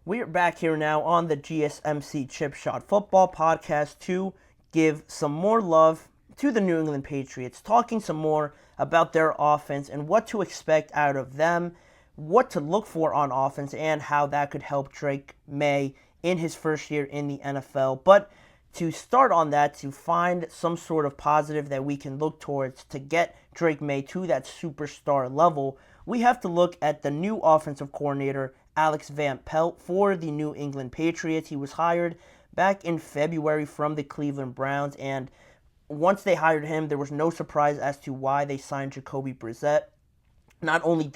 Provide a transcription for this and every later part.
We are back here now on the GSMC Chip Shot Football Podcast to give some more love to the New England Patriots, talking some more about their offense and what to expect out of them, what to look for on offense, and how that could help Drake Maye in his first year in the NFL. But to start on that, to find some sort of positive that we can look towards to get Drake Maye to that superstar level, we have to look at the new offensive coordinator, Alex Van Pelt, for the New England Patriots. He was hired back in February from the Cleveland Browns, and once they hired him, there was no surprise as to why they signed Jacoby Brissett. Not only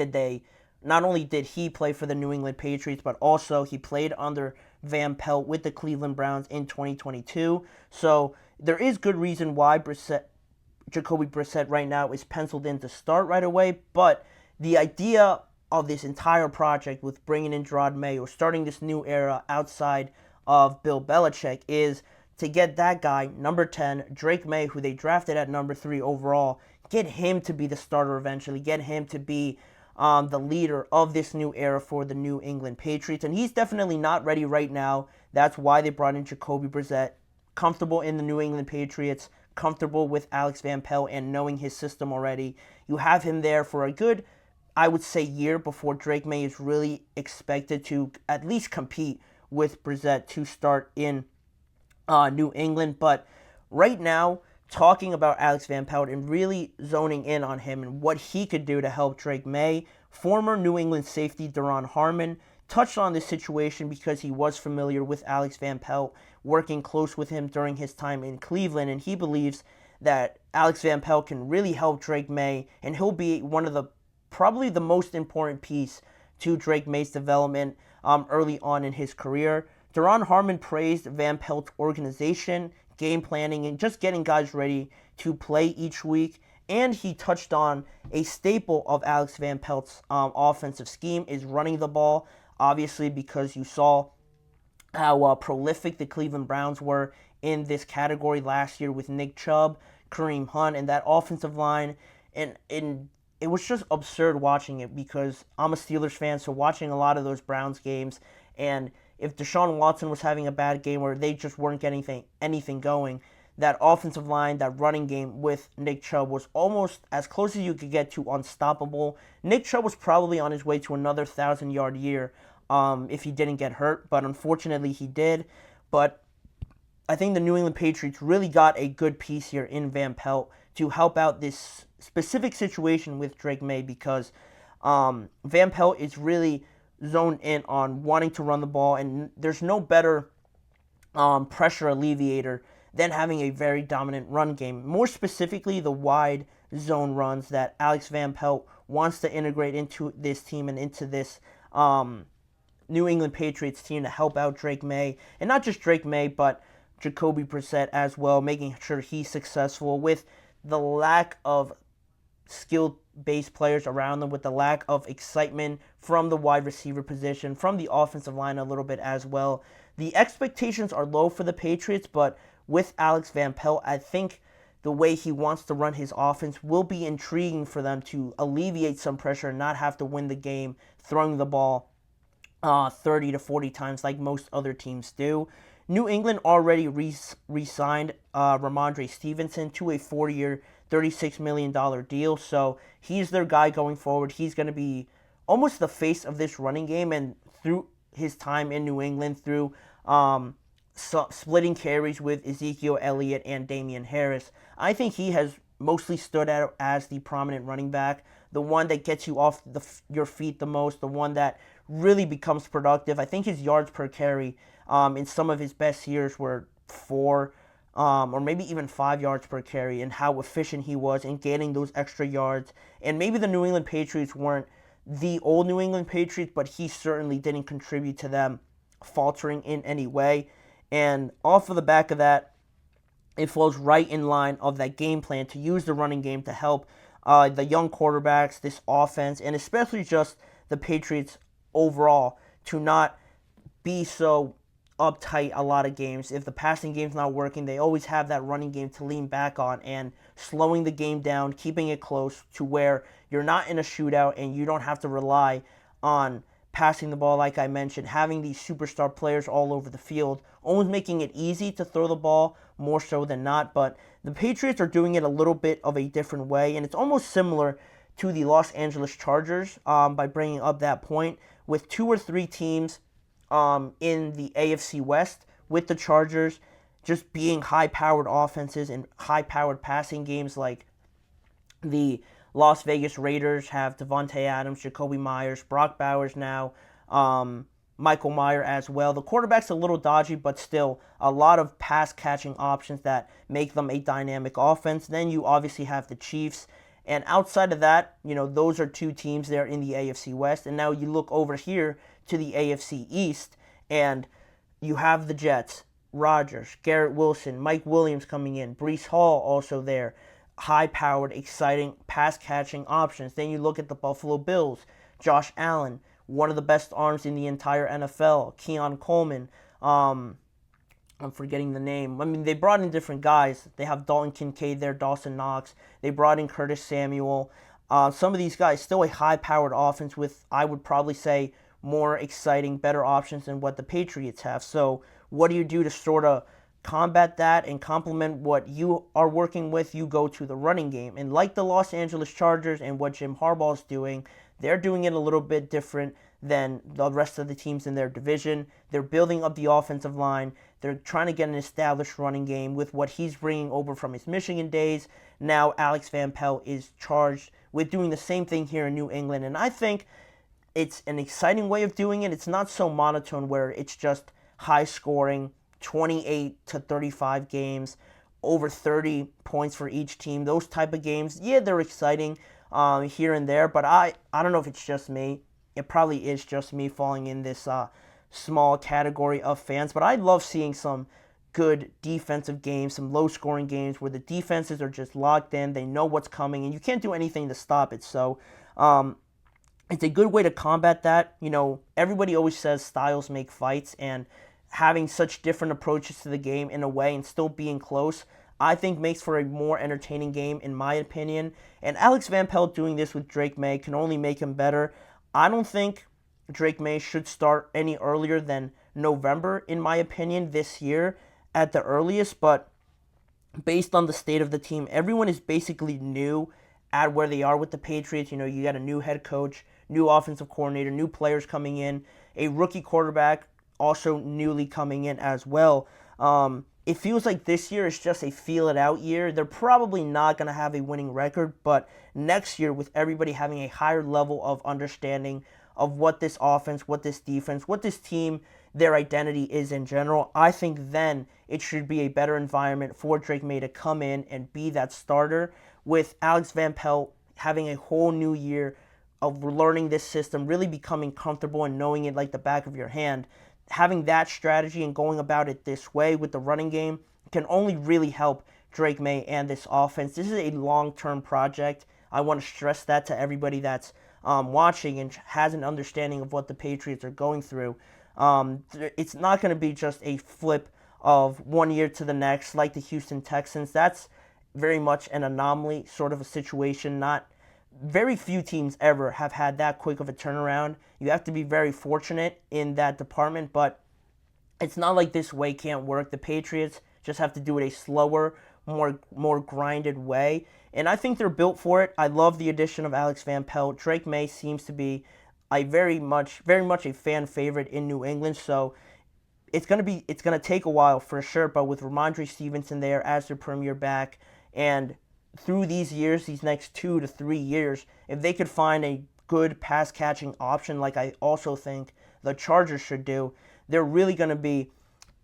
did he play for the New England Patriots, but also he played under Van Pelt with the Cleveland Browns in 2022. So there is good reason why Jacoby Brissett right now is penciled in to start right away. But the idea of this entire project with bringing in Drake Maye or starting this new era outside of Bill Belichick is to get that guy, number 10, Drake Maye, who they drafted at number 3 overall, get him to be the starter eventually, get him to be the leader of this new era for the New England Patriots. And he's definitely not ready right now. That's why they brought in Jacoby Brissett, comfortable in the New England Patriots, comfortable with Alex Van Pelt and knowing his system already. You have him there for a good, I would say, year before Drake Maye is really expected to at least compete with Brissett to start in New England. But right now, talking about Alex Van Pelt and really zoning in on him and what he could do to help Drake Maye, former New England safety Duron Harmon touched on this situation because he was familiar with Alex Van Pelt, working close with him during his time in Cleveland, and he believes that Alex Van Pelt can really help Drake Maye, and he'll be one of the probably the most important piece to Drake Maye's development early on in his career. Duron Harmon praised Van Pelt's organization, game planning, and just getting guys ready to play each week. And he touched on a staple of Alex Van Pelt's offensive scheme is running the ball, obviously because you saw how prolific the Cleveland Browns were in this category last year with Nick Chubb, Kareem Hunt, and that offensive line. And it was just absurd watching it because I'm a Steelers fan, so watching a lot of those Browns games, and if Deshaun Watson was having a bad game or they just weren't getting anything going, that offensive line, that running game with Nick Chubb was almost as close as you could get to unstoppable. Nick Chubb was probably on his way to another 1,000-yard year if he didn't get hurt, but unfortunately he did. But I think the New England Patriots really got a good piece here in Van Pelt to help out this specific situation with Drake Maye because Van Pelt is really zoned in on wanting to run the ball, and there's no better pressure alleviator than having a very dominant run game. More specifically, the wide zone runs that Alex Van Pelt wants to integrate into this team and into this New England Patriots team to help out Drake Maye, and not just Drake Maye, but Jacoby Brissett as well, making sure he's successful with the lack of skill-based players around them, with the lack of excitement from the wide receiver position, from the offensive line a little bit as well. The expectations are low for the Patriots, but with Alex Van Pelt, I think the way he wants to run his offense will be intriguing for them to alleviate some pressure and not have to win the game throwing the ball 30 to 40 times like most other teams do. New England already re-signed Ramondre Stevenson to a 4-year, $36 million deal, so he's their guy going forward. He's going to be almost the face of this running game, and through his time in New England, through splitting carries with Ezekiel Elliott and Damian Harris, I think he has mostly stood out as the prominent running back, the one that gets you off your feet the most, the one that really becomes productive. I think his yards per carry in some of his best years were 4 or maybe even 5 yards per carry, and how efficient he was in getting those extra yards. And maybe the New England Patriots weren't the old New England Patriots, but he certainly didn't contribute to them faltering in any way. And off of the back of that, it flows right in line of that game plan to use the running game to help the young quarterbacks, this offense, and especially just the Patriots overall to not be so uptight a lot of games. If the passing game's not working, they always have that running game to lean back on, and slowing the game down, keeping it close to where you're not in a shootout and you don't have to rely on passing the ball, like I mentioned, having these superstar players all over the field, almost making it easy to throw the ball more so than not. But the Patriots are doing it a little bit of a different way, and it's almost similar to the Los Angeles Chargers by bringing up that point, with 2 or 3 teams in the AFC West, with the Chargers just being high-powered offenses and high-powered passing games. Like the Las Vegas Raiders have Devontae Adams, Jacoby Myers, Brock Bowers now, Michael Mayer as well. The quarterback's a little dodgy, but still a lot of pass-catching options that make them a dynamic offense. Then you obviously have the Chiefs. And outside of that, those are 2 teams there in the AFC West. And now you look over here to the AFC East, and you have the Jets, Rodgers, Garrett Wilson, Mike Williams coming in, Breece Hall also there. High-powered, exciting pass-catching options. Then you look at the Buffalo Bills, Josh Allen, one of the best arms in the entire NFL, Keon Coleman. I'm forgetting the name. I mean, they brought in different guys. They have Dalton Kincaid there, Dawson Knox. They brought in Curtis Samuel. Some of these guys, still a high-powered offense with, I would probably say, more exciting, better options than what the Patriots have. So what do you do to sort of combat that and complement what you are working with? You go to the running game. And like the Los Angeles Chargers and what Jim Harbaugh is doing, they're doing it a little bit different than the rest of the teams in their division. They're building up the offensive line. They're trying to get an established running game with what he's bringing over from his Michigan days. Now Alex Van Pelt is charged with doing the same thing here in New England. And I think it's an exciting way of doing it. It's not so monotone where it's just high scoring, 28 to 35 games, over 30 points for each team. Those type of games, yeah, they're exciting here and there, but I don't know if it's just me. It probably is just me falling in this small category of fans, but I love seeing some good defensive games, some low-scoring games where the defenses are just locked in. They know what's coming, and you can't do anything to stop it. So it's a good way to combat that. Everybody always says styles make fights, and having such different approaches to the game in a way and still being close, I think makes for a more entertaining game, in my opinion. And Alex Van Pelt doing this with Drake Maye can only make him better. I don't think Drake Maye should start any earlier than November, in my opinion, this year at the earliest. But based on the state of the team, everyone is basically new at where they are with the Patriots. You got a new head coach, new offensive coordinator, new players coming in, a rookie quarterback also newly coming in as well. It feels like this year is just a feel-it-out year. They're probably not going to have a winning record, but next year, with everybody having a higher level of understanding of what this offense, what this defense, what this team, their identity is in general, I think then it should be a better environment for Drake Maye to come in and be that starter, with Alex Van Pelt having a whole new year of learning this system, really becoming comfortable and knowing it like the back of your hand. Having that strategy and going about it this way with the running game can only really help Drake Maye and this offense. This is a long-term project. I want to stress that to everybody that's watching and has an understanding of what the Patriots are going through. It's not going to be just a flip of one year to the next like the Houston Texans. That's very much an anomaly sort of a situation. Not very few teams ever have had that quick of a turnaround. You have to be very fortunate in that department, but it's not like this way can't work. The Patriots just have to do it a slower, more grinded way, and I think they're built for it. I love the addition of Alex Van Pelt. Drake Maye seems to be a very much a fan favorite in New England, so it's gonna take a while for sure. But with Ramondre Stevenson there as their premier back, and through these years, these next 2 to 3 years, if they could find a good pass-catching option, like I also think the Chargers should do, they're really going to be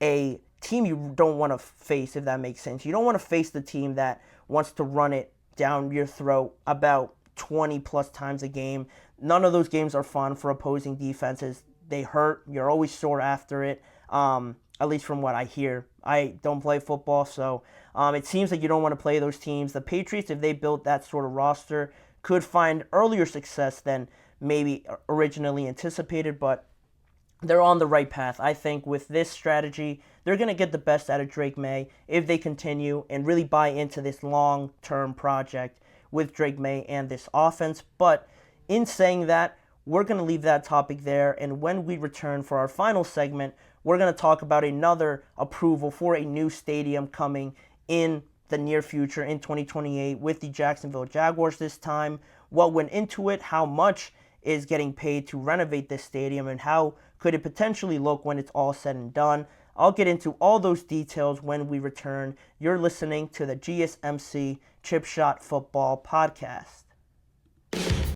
a team you don't want to face, if that makes sense. You don't want to face the team that wants to run it down your throat about 20-plus times a game. None of those games are fun for opposing defenses. They hurt. You're always sore after it, at least from what I hear. I don't play football, so it seems like you don't want to play those teams. The Patriots, if they built that sort of roster, could find earlier success than maybe originally anticipated, but they're on the right path. I think with this strategy, they're going to get the best out of Drake Maye if they continue and really buy into this long-term project with Drake Maye and this offense. But in saying that, we're going to leave that topic there. And when we return for our final segment, we're going to talk about another approval for a new stadium coming in the near future in 2028 with the Jacksonville Jaguars this time. What went into it, how much is getting paid to renovate this stadium, and how could it potentially look when it's all said and done. I'll get into all those details when we return. You're listening to the GSMC Chip Shot Football Podcast.